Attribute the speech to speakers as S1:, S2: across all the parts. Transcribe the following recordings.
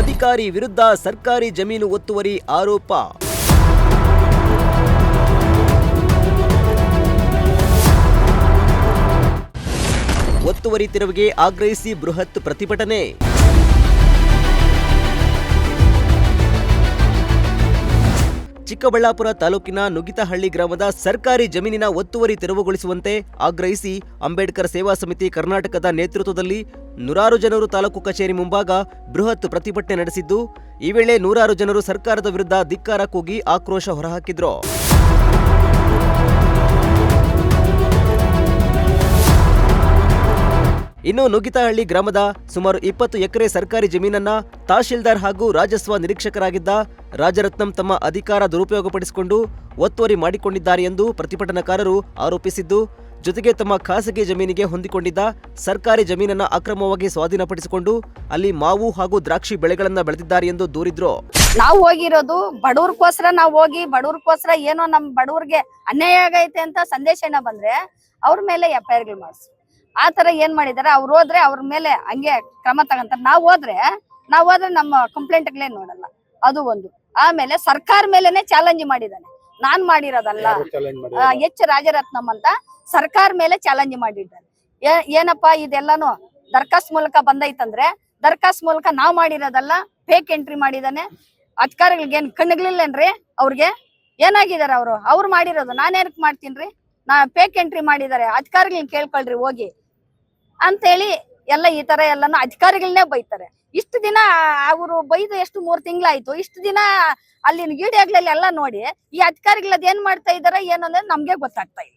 S1: ಅಧಿಕಾರಿ ವಿರುದ್ಧ ಸರ್ಕಾರಿ ಜಮೀನು ಒತ್ತುವರಿ ಆರೋಪ. ಒತ್ತುವರಿ ತೆರವಿಗೆ ಆಗ್ರಹಿಸಿ ಬೃಹತ್ ಪ್ರತಿಭಟನೆ. ಚಿಕ್ಕಬಳ್ಳಾಪುರ ತಾಲೂಕಿನ ನುಗ್ಗಿತಹಳ್ಳಿ ಗ್ರಾಮದ ಸರ್ಕಾರಿ ಜಮೀನಿನ ಒತ್ತುವರಿ ತೆರವುಗೊಳಿಸುವಂತೆ ಆಗ್ರಹಿಸಿ ಅಂಬೇಡ್ಕರ್ ಸೇವಾ ಸಮಿತಿ ಕರ್ನಾಟಕದ ನೇತೃತ್ವದಲ್ಲಿ ನೂರಾರು ಜನರು ತಾಲೂಕು ಕಚೇರಿ ಮುಂಭಾಗ ಬೃಹತ್ ಪ್ರತಿಭಟನೆ ನಡೆಸಿದ್ದು, ಈ ವೇಳೆ ನೂರಾರು ಜನರು ಸರ್ಕಾರದ ವಿರುದ್ಧ ಧಿಕ್ಕಾರ ಕೂಗಿ ಆಕ್ರೋಶ ಹೊರಹಾಕಿದ್ರು. ಇನ್ನು ನುಗ್ಗಿತಹಳ್ಳಿ ಗ್ರಾಮದ ಸುಮಾರು 20 ಎಕರೆ ಸರ್ಕಾರಿ ಜಮೀನನ್ನ ತಹಶೀಲ್ದಾರ್ ಹಾಗೂ ರಾಜಸ್ವ ನಿರೀಕ್ಷಕರಾಗಿದ್ದ ರಾಜರತ್ನಂ ತಮ್ಮ ಅಧಿಕಾರ ದುರುಪಯೋಗಪಡಿಸಿಕೊಂಡು ಒತ್ತುವರಿ ಮಾಡಿಕೊಂಡಿದ್ದಾರೆ ಎಂದು ಪ್ರತಿಭಟನಾಕಾರರು ಆರೋಪಿಸಿದ್ದು, ಜೊತೆಗೆ ತಮ್ಮ ಖಾಸಗಿ ಜಮೀನಿಗೆ ಹೊಂದಿಕೊಂಡಿದ್ದ ಸರ್ಕಾರಿ ಜಮೀನನ್ನ ಅಕ್ರಮವಾಗಿ ಸ್ವಾಧೀನಪಡಿಸಿಕೊಂಡು ಅಲ್ಲಿ ಮಾವು ಹಾಗೂ ದ್ರಾಕ್ಷಿ ಬೆಳೆಗಳನ್ನ ಬೆಳೆದಿದ್ದಾರೆ ಎಂದು ದೂರಿದ್ರು.
S2: ನಾವು ಹೋಗಿರೋದು ಬಡವ್ರಕೋಸ್ಕರ, ನಾವು ಹೋಗಿ ಬಡವ್ರಕೋಸ್ಕರ ಏನೋ ನಮ್ ಬಡವ್ರಿಗೆ ಅನ್ಯಾಯ ಆಗೈತೆ ಅಂತ ಸಂದೇಶ ಬಂದ್ರೆ ಅವ್ರ ಮೇಲೆ FIR ಗಳು ಮಾಡಿಸಿ ಆ ತರ ಏನ್ ಮಾಡಿದಾರೆ. ಅವ್ರು ಹೋದ್ರೆ ಅವ್ರ ಮೇಲೆ ಹಂಗೆ ಕ್ರಮ ತಗಂತಾರೆ. ನಾವ್ ಹೋದ್ರೆ ನಮ್ಮ ಕಂಪ್ಲೇಂಟ್ಗಳೇ ನೋಡಲ್ಲ. ಅದು ಒಂದು. ಆಮೇಲೆ ಸರ್ಕಾರ ಮೇಲೆನೆ ಚಾಲೆಂಜ್ ಮಾಡಿದಾನೆ. ನಾನ್ ಮಾಡಿರೋದಲ್ಲ, H ರಾಜರತ್ನಂ ಅಂತ ಸರ್ಕಾರ ಮೇಲೆ ಚಾಲೆಂಜ್ ಮಾಡಿದ್ದಾನೆ. ಏನಪ್ಪಾ ಇದೆಲ್ಲಾನು ದರ್ಖಾಸ್ತ್ ಮೂಲಕ ಬಂದೈತಂದ್ರೆ ದರ್ಖಾಸ್ತ್ ಮೂಲಕ ನಾವ್ ಮಾಡಿರೋದಲ್ಲ, ಫೇಕ್ ಎಂಟ್ರಿ ಮಾಡಿದಾನೆ. ಅಧಿಕಾರಿಗಳಿಗೆ ಏನ್ ಕಣ್ಣುಗಳಿಲ್ಲೇನ್ರಿ? ಅವ್ರಿಗೆ ಏನಾಗಿದಾರೆ? ಅವ್ರು ಮಾಡಿರೋದು ನಾನೇನಕ್ ಮಾಡ್ತೀನ್ರಿ? ಫೇಕ್ ಎಂಟ್ರಿ ಮಾಡಿದಾರೆ, ಅಧಿಕಾರಿಗಳನ್ನ ಕೇಳ್ಕೊಳ್ರಿ ಹೋಗಿ ಅಂತೇಳಿ ಎಲ್ಲ ಈ ತರ ಎಲ್ಲಾನು ಅಧಿಕಾರಿಗಳನ್ನೇ ಬೈತಾರೆ. ಇಷ್ಟು ದಿನ ಅವರು ಬೈದು ಎಷ್ಟು 3 ತಿಂಗಳಾಯ್ತು. ಇಷ್ಟು ದಿನ ಅಲ್ಲಿನ ವಿಡಿಯೋಗಳಲ್ಲಿ ಎಲ್ಲ ನೋಡಿ ಈ ಅಧಿಕಾರಿಗಳದ್ ಏನ್ ಮಾಡ್ತಾ ಇದಾರೆ ಏನು ಅನ್ನೋದು ನಮ್ಗೆ ಗೊತ್ತಾಗ್ತಾ ಇಲ್ಲ.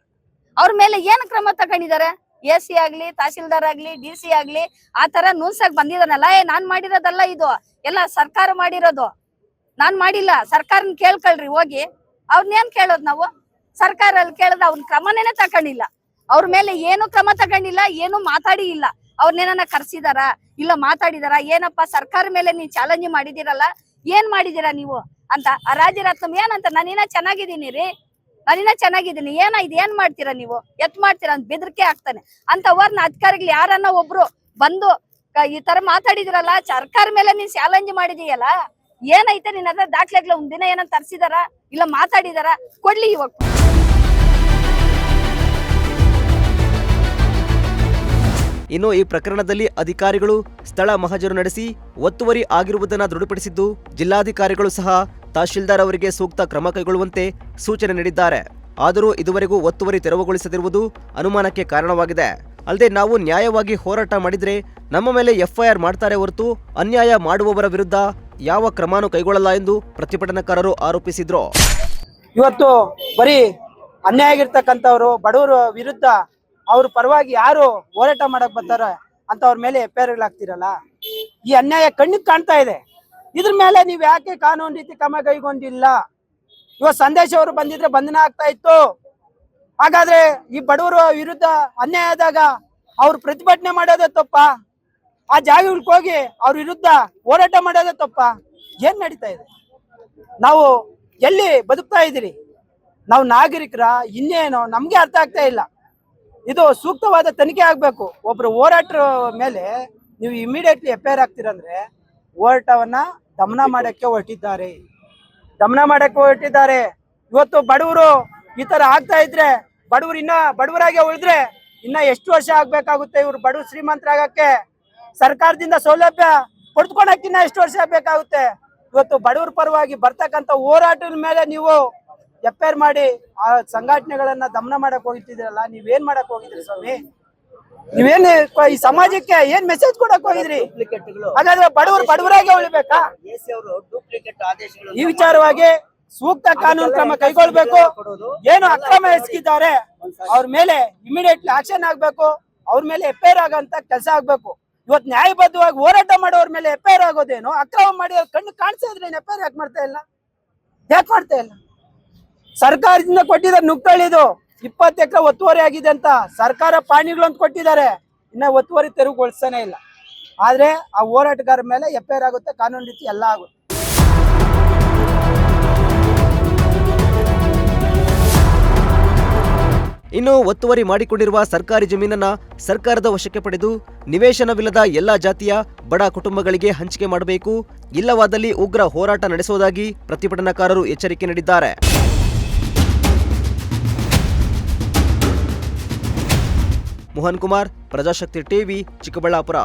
S2: ಅವ್ರ ಮೇಲೆ ಏನ್ ಕ್ರಮ ತಗೊಂಡಿದ್ದಾರೆ? AC ಆಗ್ಲಿ, ತಹಶೀಲ್ದಾರ್ ಆಗ್ಲಿ, DC ಆಗ್ಲಿ ಆ ತರ ನುನ್ಸಾಗ್ ಬಂದಿದಾನಲ್ಲ. ನಾನ್ ಮಾಡಿರೋದಲ್ಲ, ಇದು ಎಲ್ಲ ಸರ್ಕಾರ ಮಾಡಿರೋದು, ನಾನ್ ಮಾಡಿಲ್ಲ. ಸರ್ಕಾರನ ಕೇಳ್ಕೊಳ್ರಿ ಹೋಗಿ. ಅವ್ರನ್ನೇನ್ ಕೇಳೋದ್ ನಾವು? ಸರ್ಕಾರ ಅಲ್ಲಿ ಕೇಳಿದ್ರೆ ಅವ್ನ ಕ್ರಮನೇನೆ ತಗೊಂಡಿಲ್ಲ. ಅವ್ರ ಮೇಲೆ ಏನು ಕ್ರಮ ತಗೊಂಡಿಲ್ಲ, ಏನು ಮಾತಾಡಿ ಇಲ್ಲ. ಅವ್ರನ್ನೇನ ಕರ್ಸಿದಾರ ಇಲ್ಲ ಮಾತಾಡಿದಾರ? ಏನಪ್ಪ ಸರ್ಕಾರ ಮೇಲೆ ನೀವ್ ಚಾಲೆಂಜ್ ಮಾಡಿದಿರಲ್ಲ, ಏನ್ ಮಾಡಿದೀರಾ ನೀವು ಅಂತ. ಆ ರಾಜರತ್ನಂ ಏನಂತ, ನಾನಿನ್ನ ಚೆನ್ನಾಗಿದ್ದೀನಿ ರೀ, ನಾನಿನ್ನ ಚೆನ್ನಾಗಿದ್ದೀನಿ, ಏನ್ ಮಾಡ್ತೀರಾ ನೀವು, ಎತ್ ಮಾಡ್ತೀರಾ ಅಂತ ಬೆದರಿಕೆ ಆಗ್ತಾನೆ. ಅಂತವರ್ನ ಅಧಿಕಾರಿಗಳು ಯಾರನ್ನ ಒಬ್ರು ಬಂದು ಈ ತರ ಮಾತಾಡಿದಿರಲ್ಲ, ಸರ್ಕಾರ ಮೇಲೆ ನೀನ್ ಚಾಲೆಂಜ್ ಮಾಡಿದೀಯಲ್ಲ, ಏನೈತೆ ನಿನ್ನ ಹತ್ರ ದಾಖಲೆಗಳು? ಒಂದಿನ ಏನಂತ ತರ್ಸಿದಾರ ಇಲ್ಲ ಮಾತಾಡಿದಾರ? ಕೊಡ್ಲಿ ಇವಾಗ.
S1: ಇನ್ನು ಈ ಪ್ರಕರಣದಲ್ಲಿ ಅಧಿಕಾರಿಗಳು ಸ್ಥಳ ಮಹಜರು ನಡೆಸಿ ಒತ್ತುವರಿ ಆಗಿರುವುದನ್ನು ದೃಢಪಡಿಸಿದ್ದು, ಜಿಲ್ಲಾಧಿಕಾರಿಗಳು ಸಹ ತಹಶೀಲ್ದಾರ್ ಅವರಿಗೆ ಸೂಕ್ತ ಕ್ರಮ ಕೈಗೊಳ್ಳುವಂತೆ ಸೂಚನೆ ನೀಡಿದ್ದಾರೆ. ಆದರೂ ಇದುವರೆಗೂ ಒತ್ತುವರಿ ತೆರವುಗೊಳಿಸದಿರುವುದು ಅನುಮಾನಕ್ಕೆ ಕಾರಣವಾಗಿದೆ. ಅಲ್ಲದೆ ನಾವು ನ್ಯಾಯವಾಗಿ ಹೋರಾಟ ಮಾಡಿದ್ರೆ ನಮ್ಮ ಮೇಲೆ FIR ಮಾಡ್ತಾರೆ ಹೊರತು ಅನ್ಯಾಯ ಮಾಡುವವರ ವಿರುದ್ಧ ಯಾವ ಕ್ರಮನೂ ಕೈಗೊಳ್ಳಲ್ಲ ಎಂದು ಪ್ರತಿಭಟನಾಕಾರರು ಆರೋಪಿಸಿದ್ರು.
S3: ಇವತ್ತು ಬರೀ ಅನ್ಯಾಯ ಆಗಿರ್ತಕ್ಕಂಥವ್ರು ಬಡವರ ವಿರುದ್ಧ ಅವ್ರ ಪರವಾಗಿ ಯಾರು ಹೋರಾಟ ಮಾಡಕ್ ಬರ್ತಾರ ಅಂತ ಅವ್ರ ಮೇಲೆ FIR ಗಳಾಗ್ತಿರಲ್ಲ. ಈ ಅನ್ಯಾಯ ಕಣ್ಣಿಗೆ ಕಾಣ್ತಾ ಇದೆ. ಇದ್ರ ಮೇಲೆ ನೀವ್ ಯಾಕೆ ಕಾನೂನು ರೀತಿ ಕ್ರಮ ಕೈಗೊಂಡಿಲ್ಲ? ಇವತ್ತು ಸಂದೇಶ ಅವರು ಬಂದಿದ್ರೆ ಬಂಧನ ಆಗ್ತಾ ಇತ್ತು. ಹಾಗಾದ್ರೆ ಈ ಬಡವರ ವಿರುದ್ಧ ಅನ್ಯಾಯ ಆದಾಗ ಅವ್ರು ಪ್ರತಿಭಟನೆ ಮಾಡೋದೇ ತಪ್ಪ? ಆ ಜಾಗಗಳಿಗೆ ಹೋಗಿ ಅವ್ರ ವಿರುದ್ಧ ಹೋರಾಟ ಮಾಡೋದೇ ತಪ್ಪ? ಏನ್ ನಡೀತಾ ಇದೆ? ನಾವು ಎಲ್ಲಿ ಬದುಕ್ತಾ ಇದ್ದೀರಿ? ನಾವು ನಾಗರಿಕರ ಇನ್ನೇನೋ ನಮ್ಗೆ ಅರ್ಥ ಆಗ್ತಾ ಇಲ್ಲ. ಇದು ಸೂಕ್ತವಾದ ತನಿಖೆ ಆಗ್ಬೇಕು. ಒಬ್ರು ಹೋರಾಟರ ಮೇಲೆ ನೀವು ಇಮಿಡಿಯೇಟ್ಲಿ FIR ಆಗ್ತೀರಂದ್ರೆ ಹೋರಾಟವನ್ನ ದಮನ ಮಾಡಕ್ಕೆ ಹೊರಟಿದ್ದಾರೆ. ಇವತ್ತು ಬಡವರು ಈ ತರ ಆಗ್ತಾ ಇದ್ರೆ ಬಡವರು ಇನ್ನ ಬಡವರಾಗೆ ಉಳಿದ್ರೆ ಇನ್ನ ಎಷ್ಟು ವರ್ಷ ಆಗ್ಬೇಕಾಗುತ್ತೆ? ಇವ್ರು ಬಡವರು ಶ್ರೀಮಂತರಾಗಕ್ಕೆ ಸರ್ಕಾರದಿಂದ ಸೌಲಭ್ಯ ಪಡೆದುಕೊಳ್ಳಕ್ಕೆ ಇನ್ನ ಎಷ್ಟು ವರ್ಷ ಬೇಕಾಗುತ್ತೆ? ಇವತ್ತು ಬಡವರ ಪರವಾಗಿ ಬರ್ತಕ್ಕಂಥ ಹೋರಾಟದ ಮೇಲೆ ನೀವು FIR ಮಾಡಿ ಆ ಸಂಘಟನೆಗಳನ್ನ ದಮನ ಮಾಡಕ್ ಹೋಗಿದ್ದೀರಲ್ಲ, ನೀವೇನ್ ಮಾಡಕ್ ಹೋಗಿದ್ರಿ ಸ್ವಾಮಿ? ನೀವೇನ್ ಈ ಸಮಾಜಕ್ಕೆ ಏನ್ ಮೆಸೇಜ್ ಕೊಡಕ್ ಹೋಗಿದ್ರಿ? ಹಾಗಾದ್ರೆ ಬಡವರಾಗೆ ಉಳಿಬೇಕಾ? ಈ ವಿಚಾರವಾಗಿ ಸೂಕ್ತ ಕಾನೂನು ಕ್ರಮ ಕೈಗೊಳ್ಬೇಕು. ಏನು ಅಕ್ರಮ ಎಸಗಿದ್ದಾರೆ ಅವ್ರ ಮೇಲೆ ಇಮಿಡಿಯೇಟ್ಲಿ ಆಕ್ಷನ್ ಆಗ್ಬೇಕು. ಅವ್ರ ಮೇಲೆ FIR ಆಗಂತ ಕೆಲಸ ಆಗ್ಬೇಕು. ಇವತ್ತು ನ್ಯಾಯಬದ್ಧವಾಗಿ ಹೋರಾಟ ಮಾಡೋರ್ ಮೇಲೆ FIR ಆಗೋದೇನು? ಅಕ್ರಮ ಮಾಡಿ ಕಣ್ಣು ಕಾಣಿಸ್ತಾ ಇದ್ರೆ FIR ಯಾಕೆ ಮಾಡ್ತಾ ಇಲ್ಲ? ಸರ್ಕಾರದಿಂದ ಕೊಟ್ಟಿದ್ದಾರೆ ನುಗ್ತಳಿದು 20 ಎಕರೆ ಒತ್ತುವರಿ ಆಗಿದೆ ಅಂತ ಸರ್ಕಾರ ಪಾಣಿಗಳು ಅಂತ ಕೊಟ್ಟಿದ್ದಾರೆ. ಇನ್ನ ಒತ್ತುವರಿ ತೆರವುಗೊಳಿಸ್ತಾನೆ ಇಲ್ಲ. ಆದ್ರೆ ಆ ಹೋರಾಟಗಾರ ಮೇಲೆ FIR ಆಗುತ್ತೆ, ಕಾನೂನು ರೀತಿ ಎಲ್ಲ ಆಗುತ್ತೆ.
S1: ಇನ್ನು ಒತ್ತುವರಿ ಮಾಡಿಕೊಂಡಿರುವ ಸರ್ಕಾರಿ ಜಮೀನನ್ನ ಸರ್ಕಾರದ ವಶಕ್ಕೆ ಪಡೆದು ನಿವೇಶನವಿಲ್ಲದ ಎಲ್ಲಾ ಜಾತಿಯ ಬಡ ಕುಟುಂಬಗಳಿಗೆ ಹಂಚಿಕೆ ಮಾಡಬೇಕು, ಇಲ್ಲವಾದಲ್ಲಿ ಉಗ್ರ ಹೋರಾಟ ನಡೆಸುವುದಾಗಿ ಪ್ರತಿಭಟನಾಕಾರರು ಎಚ್ಚರಿಕೆ ನೀಡಿದ್ದಾರೆ. ಮೋಹನ್ ಕುಮಾರ್, ಪ್ರಜಾಶಕ್ತಿ ಟಿವಿ, ಚಿಕ್ಕಬಳ್ಳಾಪುರ.